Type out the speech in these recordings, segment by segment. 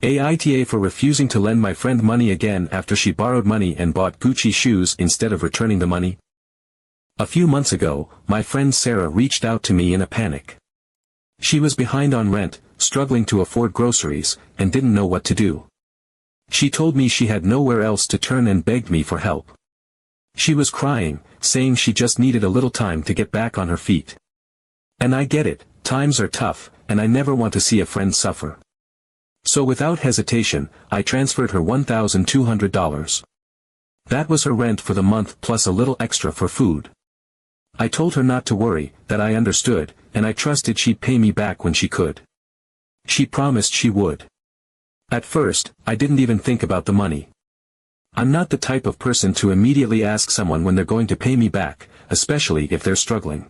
AITA for refusing to lend my friend money again after she borrowed money and bought Gucci shoes instead of returning the money. A few months ago, my friend Sarah reached out to me in a panic. She was behind on rent, struggling to afford groceries, and didn't know what to do. She told me she had nowhere else to turn and begged me for help. She was crying, saying she just needed a little time to get back on her feet. And I get it, times are tough, and I never want to see a friend suffer. So without hesitation, I transferred her $1,200. That was her rent for the month plus a little extra for food. I told her not to worry, that I understood, and I trusted she'd pay me back when she could. She promised she would. At first, I didn't even think about the money. I'm not the type of person to immediately ask someone when they're going to pay me back, especially if they're struggling.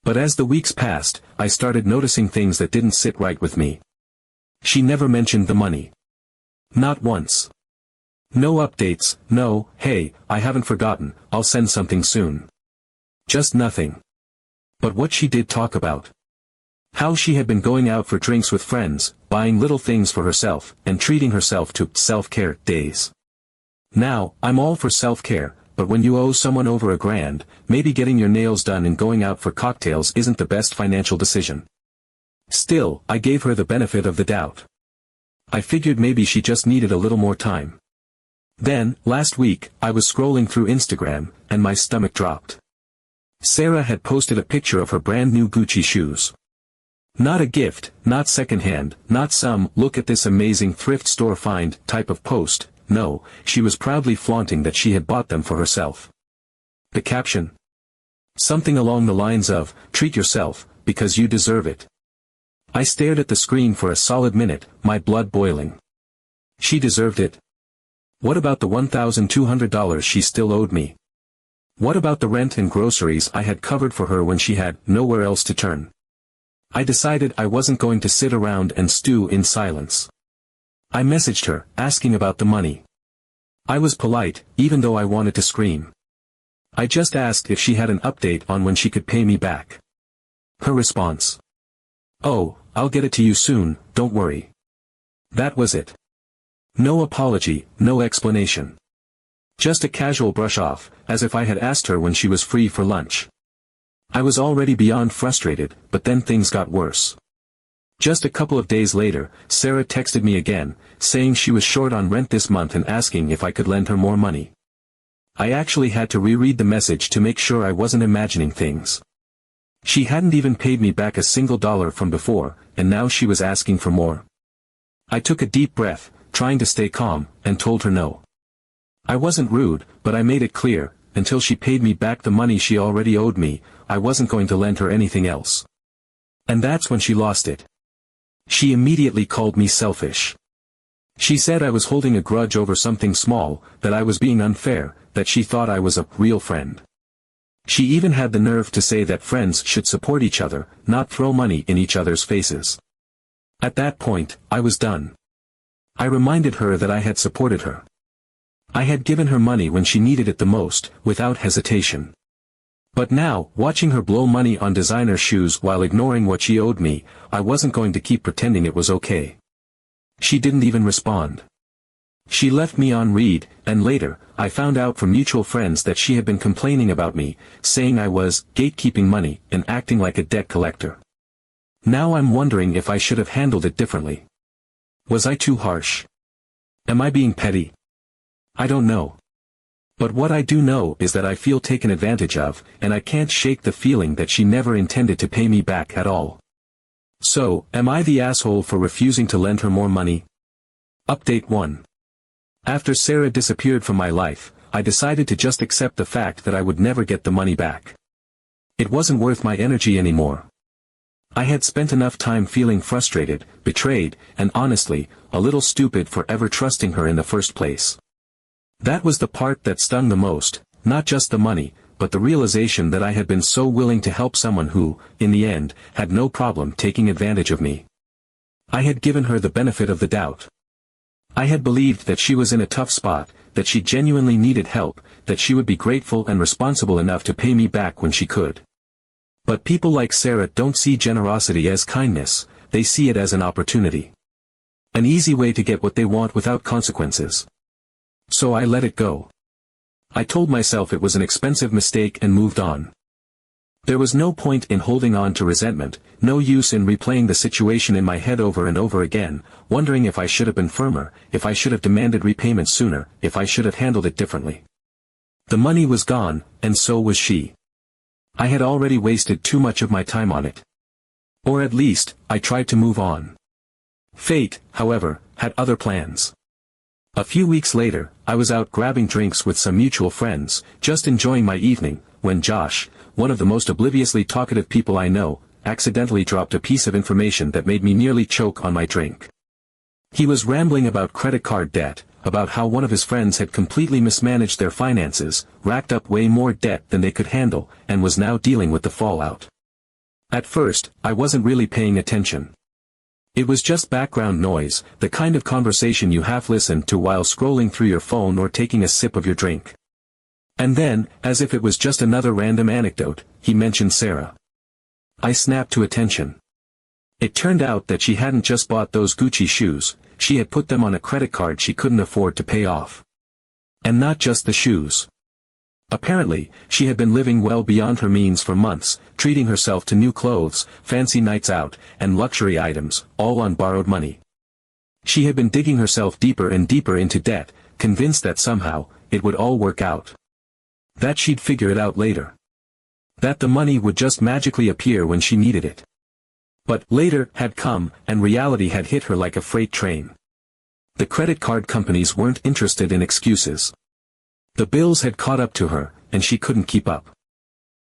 But as the weeks passed, I started noticing things that didn't sit right with me. She never mentioned the money. Not once. No updates, no, hey, I haven't forgotten, I'll send something soon. Just nothing. But what she did talk about. How she had been going out for drinks with friends, buying little things for herself, and treating herself to self-care days. Now, I'm all for self-care, but when you owe someone over $1,000, maybe getting your nails done and going out for cocktails isn't the best financial decision. Still, I gave her the benefit of the doubt. I figured maybe she just needed a little more time. Then, last week, I was scrolling through Instagram, and my stomach dropped. Sarah had posted a picture of her brand new Gucci shoes. Not a gift, not secondhand, not some "look at this amazing thrift store find" type of post. No, she was proudly flaunting that she had bought them for herself. The caption? Something along the lines of, "Treat yourself, because you deserve it." I stared at the screen for a solid minute, my blood boiling. She deserved it. What about the $1,200 she still owed me? What about the rent and groceries I had covered for her when she had nowhere else to turn? I decided I wasn't going to sit around and stew in silence. I messaged her, asking about the money. I was polite, even though I wanted to scream. I just asked if she had an update on when she could pay me back. Her response: "Oh, I'll get it to you soon, don't worry." That was it. No apology, no explanation. Just a casual brush off, as if I had asked her when she was free for lunch. I was already beyond frustrated, but then things got worse. Just a couple of days later, Sarah texted me again, saying she was short on rent this month and asking if I could lend her more money. I actually had to reread the message to make sure I wasn't imagining things. She hadn't even paid me back a single dollar from before, and now she was asking for more. I took a deep breath, trying to stay calm, and told her no. I wasn't rude, but I made it clear, until she paid me back the money she already owed me, I wasn't going to lend her anything else. And that's when she lost it. She immediately called me selfish. She said I was holding a grudge over something small, that I was being unfair, that she thought I was a real friend. She even had the nerve to say that friends should support each other, not throw money in each other's faces. At that point, I was done. I reminded her that I had supported her. I had given her money when she needed it the most, without hesitation. But now, watching her blow money on designer shoes while ignoring what she owed me, I wasn't going to keep pretending it was okay. She didn't even respond. She left me on read, and later, I found out from mutual friends that she had been complaining about me, saying I was gatekeeping money and acting like a debt collector. Now I'm wondering if I should have handled it differently. Was I too harsh? Am I being petty? I don't know. But what I do know is that I feel taken advantage of, and I can't shake the feeling that she never intended to pay me back at all. So, am I the asshole for refusing to lend her more money? Update 1. After Sarah disappeared from my life, I decided to just accept the fact that I would never get the money back. It wasn't worth my energy anymore. I had spent enough time feeling frustrated, betrayed, and honestly, a little stupid for ever trusting her in the first place. That was the part that stung the most, not just the money, but the realization that I had been so willing to help someone who, in the end, had no problem taking advantage of me. I had given her the benefit of the doubt. I had believed that she was in a tough spot, that she genuinely needed help, that she would be grateful and responsible enough to pay me back when she could. But people like Sarah don't see generosity as kindness, they see it as an opportunity. An easy way to get what they want without consequences. So I let it go. I told myself it was an expensive mistake and moved on. There was no point in holding on to resentment, no use in replaying the situation in my head over and over again, wondering if I should have been firmer, if I should have demanded repayment sooner, if I should have handled it differently. The money was gone, and so was she. I had already wasted too much of my time on it. Or at least, I tried to move on. Fate, however, had other plans. A few weeks later, I was out grabbing drinks with some mutual friends, just enjoying my evening, when Josh, one of the most obliviously talkative people I know, accidentally dropped a piece of information that made me nearly choke on my drink. He was rambling about credit card debt, about how one of his friends had completely mismanaged their finances, racked up way more debt than they could handle, and was now dealing with the fallout. At first, I wasn't really paying attention. It was just background noise, the kind of conversation you half listen to while scrolling through your phone or taking a sip of your drink. And then, as if it was just another random anecdote, he mentioned Sarah. I snapped to attention. It turned out that she hadn't just bought those Gucci shoes, she had put them on a credit card she couldn't afford to pay off. And not just the shoes. Apparently, she had been living well beyond her means for months, treating herself to new clothes, fancy nights out, and luxury items, all on borrowed money. She had been digging herself deeper and deeper into debt, convinced that somehow, it would all work out. That she'd figure it out later. That the money would just magically appear when she needed it. But later had come, and reality had hit her like a freight train. The credit card companies weren't interested in excuses. The bills had caught up to her, and she couldn't keep up.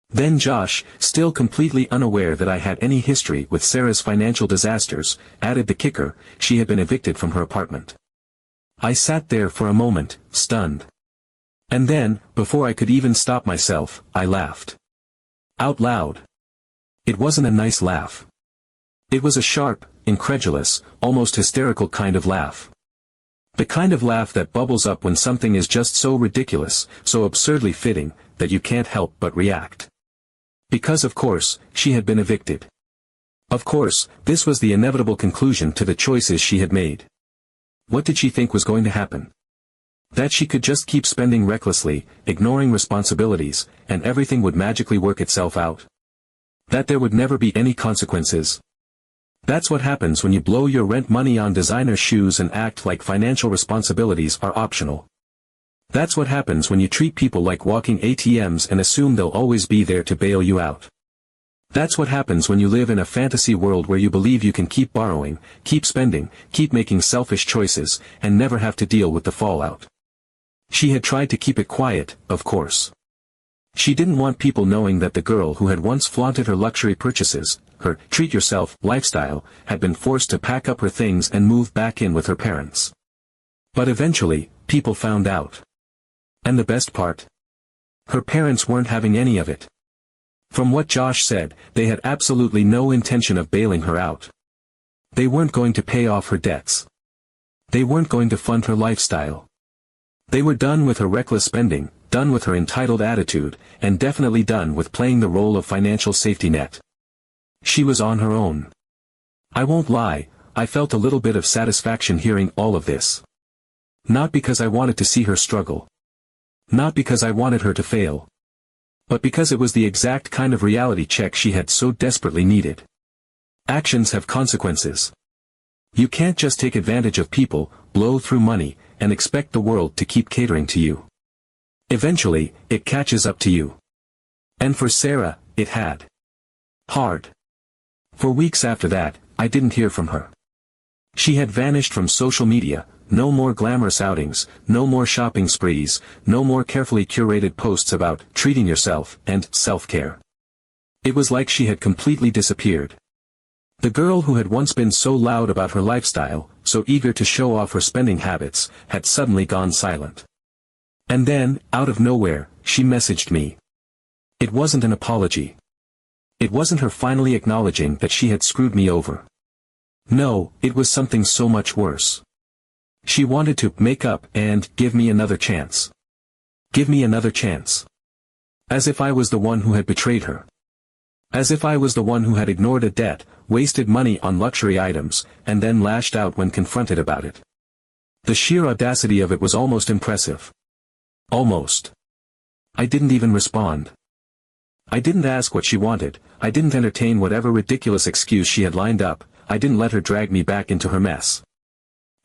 Then Josh, still completely unaware that I had any history with Sarah's financial disasters, added the kicker: she had been evicted from her apartment. I sat there for a moment, stunned. And then, before I could even stop myself, I laughed. Out loud. It wasn't a nice laugh. It was a sharp, incredulous, almost hysterical kind of laugh. The kind of laugh that bubbles up when something is just so ridiculous, so absurdly fitting, that you can't help but react. Because of course, she had been evicted. Of course, this was the inevitable conclusion to the choices she had made. What did she think was going to happen? That she could just keep spending recklessly, ignoring responsibilities, and everything would magically work itself out? That there would never be any consequences? That's what happens when you blow your rent money on designer shoes and act like financial responsibilities are optional. That's what happens when you treat people like walking ATMs and assume they'll always be there to bail you out. That's what happens when you live in a fantasy world where you believe you can keep borrowing, keep spending, keep making selfish choices, and never have to deal with the fallout. She had tried to keep it quiet, of course. She didn't want people knowing that the girl who had once flaunted her luxury purchases, her treat-yourself lifestyle, had been forced to pack up her things and move back in with her parents. But eventually, people found out. And the best part? Her parents weren't having any of it. From what Josh said, they had absolutely no intention of bailing her out. They weren't going to pay off her debts. They weren't going to fund her lifestyle. They were done with her reckless spending, done with her entitled attitude, and definitely done with playing the role of financial safety net. She was on her own. I won't lie, I felt a little bit of satisfaction hearing all of this. Not because I wanted to see her struggle. Not because I wanted her to fail. But because it was the exact kind of reality check she had so desperately needed. Actions have consequences. You can't just take advantage of people, blow through money, and expect the world to keep catering to you. Eventually, it catches up to you. And for Sarah, it had. Hard. For weeks after that, I didn't hear from her. She had vanished from social media, no more glamorous outings, no more shopping sprees, no more carefully curated posts about treating yourself and self-care. It was like she had completely disappeared. The girl who had once been so loud about her lifestyle, so eager to show off her spending habits, had suddenly gone silent. And then, out of nowhere, she messaged me. It wasn't an apology. It wasn't her finally acknowledging that she had screwed me over. No, it was something so much worse. She wanted to make up and give me another chance. Give me another chance. As if I was the one who had betrayed her. As if I was the one who had ignored a debt, wasted money on luxury items, and then lashed out when confronted about it. The sheer audacity of it was almost impressive. Almost. I didn't even respond. I didn't ask what she wanted, I didn't entertain whatever ridiculous excuse she had lined up, I didn't let her drag me back into her mess.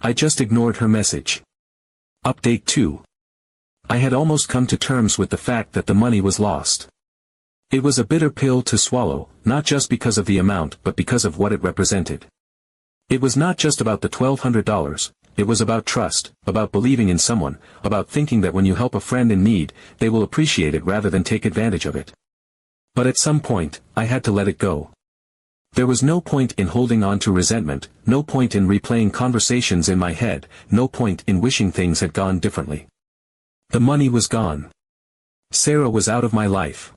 I just ignored her message. Update 2. I had almost come to terms with the fact that the money was lost. It was a bitter pill to swallow, not just because of the amount but because of what it represented. It was not just about the $1,200, it was about trust, about believing in someone, about thinking that when you help a friend in need, they will appreciate it rather than take advantage of it. But at some point, I had to let it go. There was no point in holding on to resentment, no point in replaying conversations in my head, no point in wishing things had gone differently. The money was gone. Sarah was out of my life.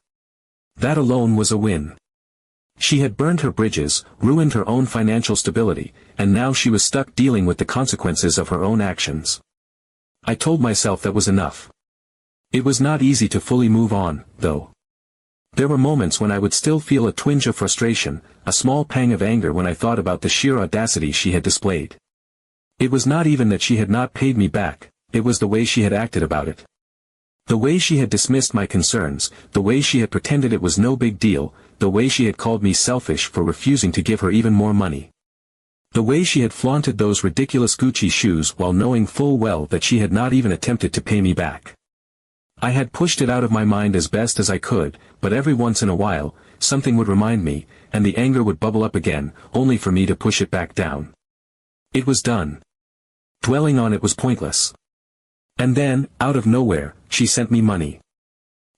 That alone was a win. She had burned her bridges, ruined her own financial stability, and now she was stuck dealing with the consequences of her own actions. I told myself that was enough. It was not easy to fully move on, though. There were moments when I would still feel a twinge of frustration, a small pang of anger when I thought about the sheer audacity she had displayed. It was not even that she had not paid me back, it was the way she had acted about it. The way she had dismissed my concerns, the way she had pretended it was no big deal, the way she had called me selfish for refusing to give her even more money. The way she had flaunted those ridiculous Gucci shoes while knowing full well that she had not even attempted to pay me back. I had pushed it out of my mind as best as I could, but every once in a while, something would remind me, and the anger would bubble up again, only for me to push it back down. It was done. Dwelling on it was pointless. And then, out of nowhere, she sent me money.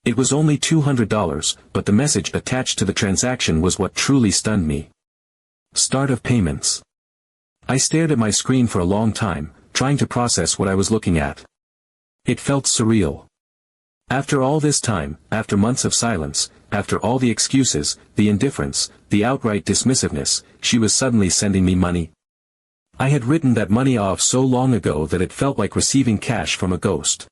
It was only $200, but the message attached to the transaction was what truly stunned me. Start of payments. I stared at my screen for a long time, trying to process what I was looking at. It felt surreal. After all this time, after months of silence, after all the excuses, the indifference, the outright dismissiveness, she was suddenly sending me money. I had written that money off so long ago that it felt like receiving cash from a ghost.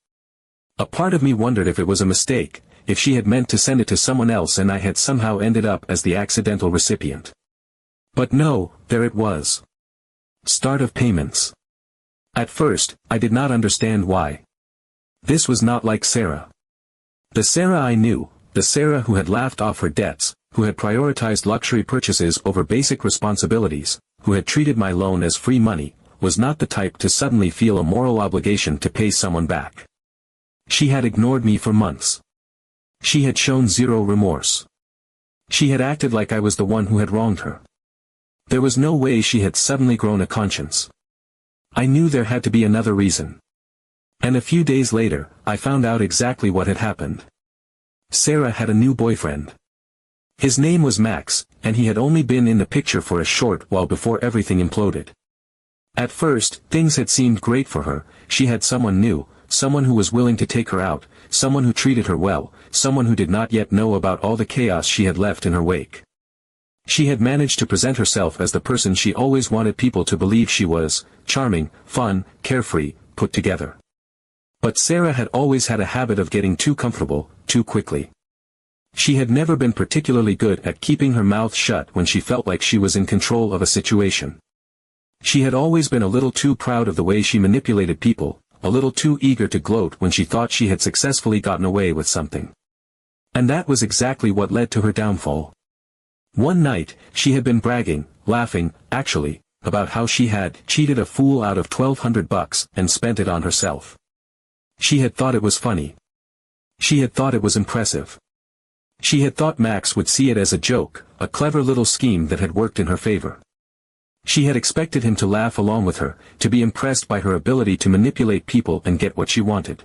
A part of me wondered if it was a mistake, if she had meant to send it to someone else and I had somehow ended up as the accidental recipient. But no, there it was. Start of payments. At first, I did not understand why. This was not like Sarah. The Sarah I knew, the Sarah who had laughed off her debts, who had prioritized luxury purchases over basic responsibilities, who had treated my loan as free money, was not the type to suddenly feel a moral obligation to pay someone back. She had ignored me for months. She had shown zero remorse. She had acted like I was the one who had wronged her. There was no way she had suddenly grown a conscience. I knew there had to be another reason. And a few days later, I found out exactly what had happened. Sarah had a new boyfriend. His name was Max, and he had only been in the picture for a short while before everything imploded. At first, things had seemed great for her, she had someone new, someone who was willing to take her out, someone who treated her well, someone who did not yet know about all the chaos she had left in her wake. She had managed to present herself as the person she always wanted people to believe she was, charming, fun, carefree, put together. But Sarah had always had a habit of getting too comfortable, too quickly. She had never been particularly good at keeping her mouth shut when she felt like she was in control of a situation. She had always been a little too proud of the way she manipulated people, a little too eager to gloat when she thought she had successfully gotten away with something. And that was exactly what led to her downfall. One night, she had been bragging, laughing, actually, about how she had cheated a fool out of $1,200 and spent it on herself. She had thought it was funny. She had thought it was impressive. She had thought Max would see it as a joke, a clever little scheme that had worked in her favor. She had expected him to laugh along with her, to be impressed by her ability to manipulate people and get what she wanted.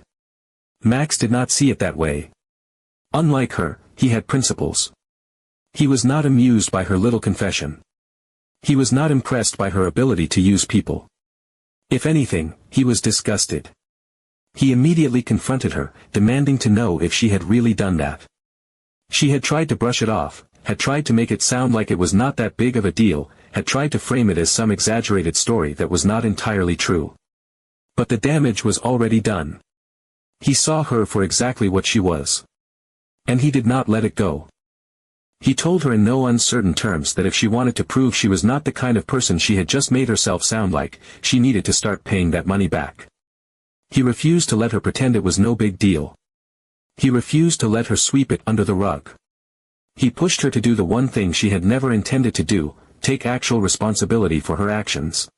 Max did not see it that way. Unlike her, he had principles. He was not amused by her little confession. He was not impressed by her ability to use people. If anything, he was disgusted. He immediately confronted her, demanding to know if she had really done that. She had tried to brush it off, had tried to make it sound like it was not that big of a deal, had tried to frame it as some exaggerated story that was not entirely true. But the damage was already done. He saw her for exactly what she was. And he did not let it go. He told her in no uncertain terms that if she wanted to prove she was not the kind of person she had just made herself sound like, she needed to start paying that money back. He refused to let her pretend it was no big deal. He refused to let her sweep it under the rug. He pushed her to do the one thing she had never intended to do, take actual responsibility for her actions.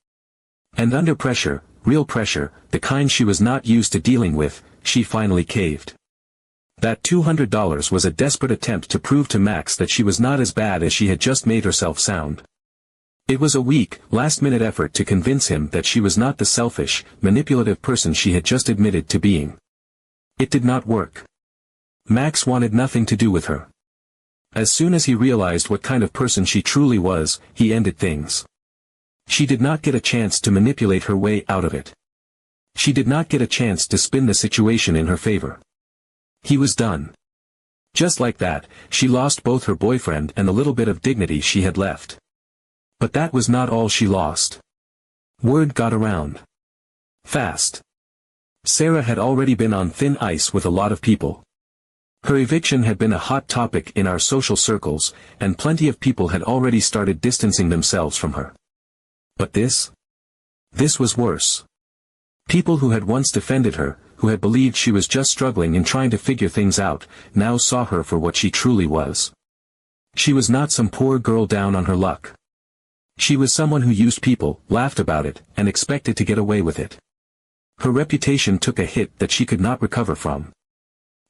And under pressure, real pressure, the kind she was not used to dealing with, she finally caved. That $200 was a desperate attempt to prove to Max that she was not as bad as she had just made herself sound. It was a weak, last-minute effort to convince him that she was not the selfish, manipulative person she had just admitted to being. It did not work. Max wanted nothing to do with her. As soon as he realized what kind of person she truly was, he ended things. She did not get a chance to manipulate her way out of it. She did not get a chance to spin the situation in her favor. He was done. Just like that, she lost both her boyfriend and the little bit of dignity she had left. But that was not all she lost. Word got around. Fast. Sarah had already been on thin ice with a lot of people. Her eviction had been a hot topic in our social circles, and plenty of people had already started distancing themselves from her. But this? This was worse. People who had once defended her, who had believed she was just struggling and trying to figure things out, now saw her for what she truly was. She was not some poor girl down on her luck. She was someone who used people, laughed about it, and expected to get away with it. Her reputation took a hit that she could not recover from.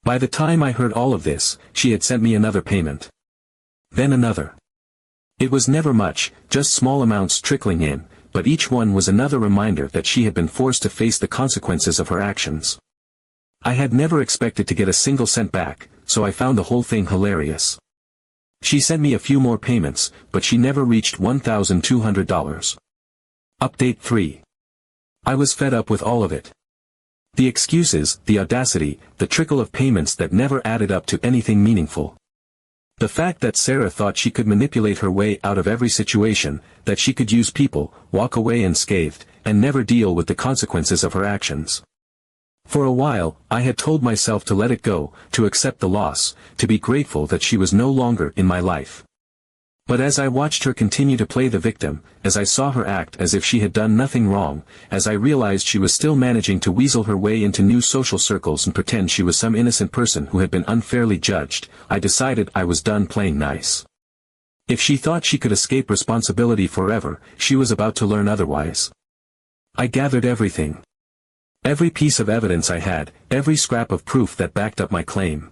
By the time I heard all of this, she had sent me another payment. Then another. It was never much, just small amounts trickling in, but each one was another reminder that she had been forced to face the consequences of her actions. I had never expected to get a single cent back, so I found the whole thing hilarious. She sent me a few more payments, but she never reached $1,200. Update 3. I was fed up with all of it. The excuses, the audacity, the trickle of payments that never added up to anything meaningful. The fact that Sarah thought she could manipulate her way out of every situation, that she could use people, walk away unscathed, and never deal with the consequences of her actions. For a while, I had told myself to let it go, to accept the loss, to be grateful that she was no longer in my life. But as I watched her continue to play the victim, as I saw her act as if she had done nothing wrong, as I realized she was still managing to weasel her way into new social circles and pretend she was some innocent person who had been unfairly judged, I decided I was done playing nice. If she thought she could escape responsibility forever, she was about to learn otherwise. I gathered everything. Every piece of evidence I had, every scrap of proof that backed up my claim.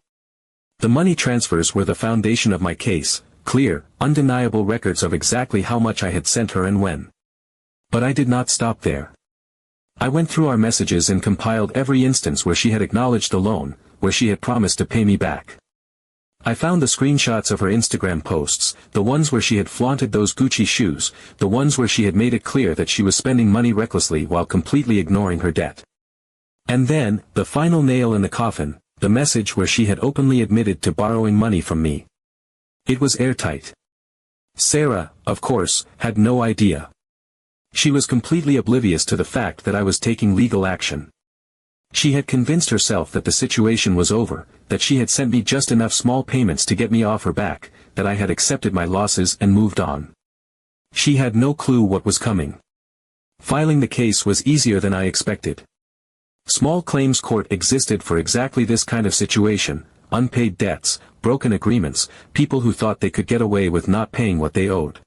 The money transfers were the foundation of my case, clear, undeniable records of exactly how much I had sent her and when. But I did not stop there. I went through our messages and compiled every instance where she had acknowledged the loan, where she had promised to pay me back. I found the screenshots of her Instagram posts, the ones where she had flaunted those Gucci shoes, the ones where she had made it clear that she was spending money recklessly while completely ignoring her debt. And then, the final nail in the coffin, the message where she had openly admitted to borrowing money from me. It was airtight. Sarah, of course, had no idea. She was completely oblivious to the fact that I was taking legal action. She had convinced herself that the situation was over, that she had sent me just enough small payments to get me off her back, that I had accepted my losses and moved on. She had no clue what was coming. Filing the case was easier than I expected. Small claims court existed for exactly this kind of situation, unpaid debts, broken agreements, people who thought they could get away with not paying what they owed.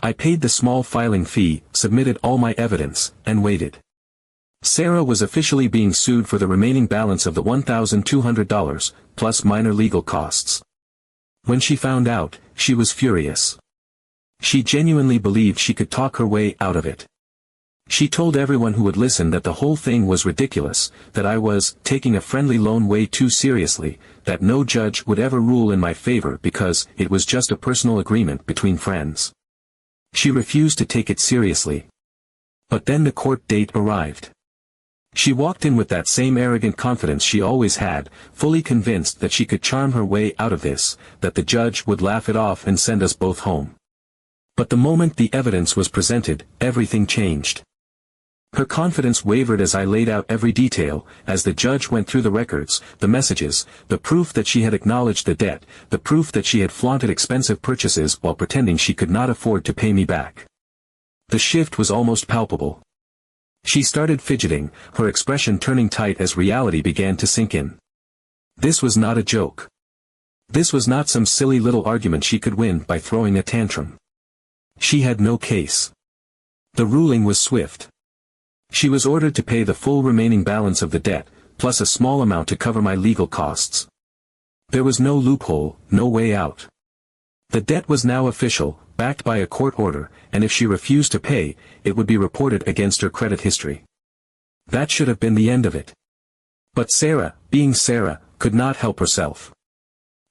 I paid the small filing fee, submitted all my evidence, and waited. Sarah was officially being sued for the remaining balance of the $1,200, plus minor legal costs. When she found out, she was furious. She genuinely believed she could talk her way out of it. She told everyone who would listen that the whole thing was ridiculous, that I was taking a friendly loan way too seriously, that no judge would ever rule in my favor because it was just a personal agreement between friends. She refused to take it seriously. But then the court date arrived. She walked in with that same arrogant confidence she always had, fully convinced that she could charm her way out of this, that the judge would laugh it off and send us both home. But the moment the evidence was presented, everything changed. Her confidence wavered as I laid out every detail, as the judge went through the records, the messages, the proof that she had acknowledged the debt, the proof that she had flaunted expensive purchases while pretending she could not afford to pay me back. The shift was almost palpable. She started fidgeting, her expression turning tight as reality began to sink in. This was not a joke. This was not some silly little argument she could win by throwing a tantrum. She had no case. The ruling was swift. She was ordered to pay the full remaining balance of the debt, plus a small amount to cover my legal costs. There was no loophole, no way out. The debt was now official, backed by a court order, and if she refused to pay, it would be reported against her credit history. That should have been the end of it. But Sarah, being Sarah, could not help herself.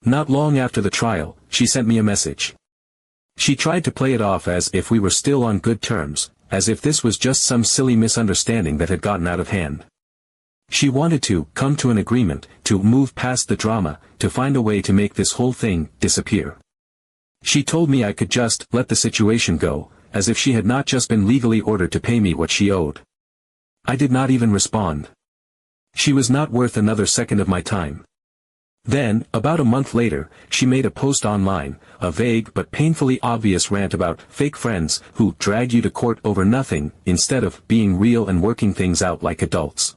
Not long after the trial, she sent me a message. She tried to play it off as if we were still on good terms, as if this was just some silly misunderstanding that had gotten out of hand. She wanted to come to an agreement, to move past the drama, to find a way to make this whole thing disappear. She told me I could just let the situation go, as if she had not just been legally ordered to pay me what she owed. I did not even respond. She was not worth another second of my time. Then, about a month later, she made a post online, a vague but painfully obvious rant about fake friends who drag you to court over nothing, instead of being real and working things out like adults.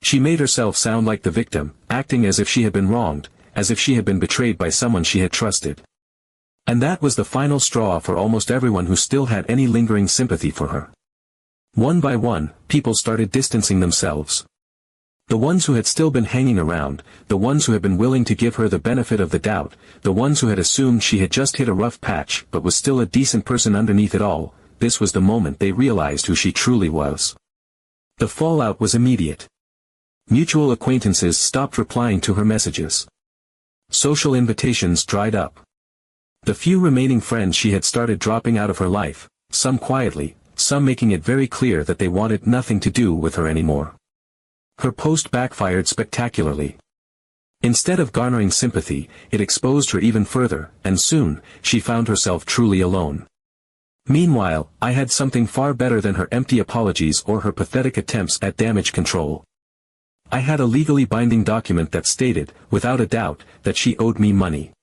She made herself sound like the victim, acting as if she had been wronged, as if she had been betrayed by someone she had trusted. And that was the final straw for almost everyone who still had any lingering sympathy for her. One by one, people started distancing themselves. The ones who had still been hanging around, the ones who had been willing to give her the benefit of the doubt, the ones who had assumed she had just hit a rough patch but was still a decent person underneath it all, this was the moment they realized who she truly was. The fallout was immediate. Mutual acquaintances stopped replying to her messages. Social invitations dried up. The few remaining friends she had started dropping out of her life, some quietly, some making it very clear that they wanted nothing to do with her anymore. Her post backfired spectacularly. Instead of garnering sympathy, it exposed her even further, and soon, she found herself truly alone. Meanwhile, I had something far better than her empty apologies or her pathetic attempts at damage control. I had a legally binding document that stated, without a doubt, that she owed me money.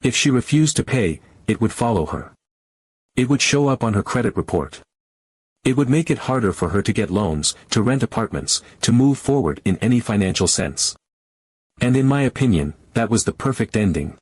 If she refused to pay, it would follow her. It would show up on her credit report. It would make it harder for her to get loans, to rent apartments, to move forward in any financial sense. And in my opinion, that was the perfect ending.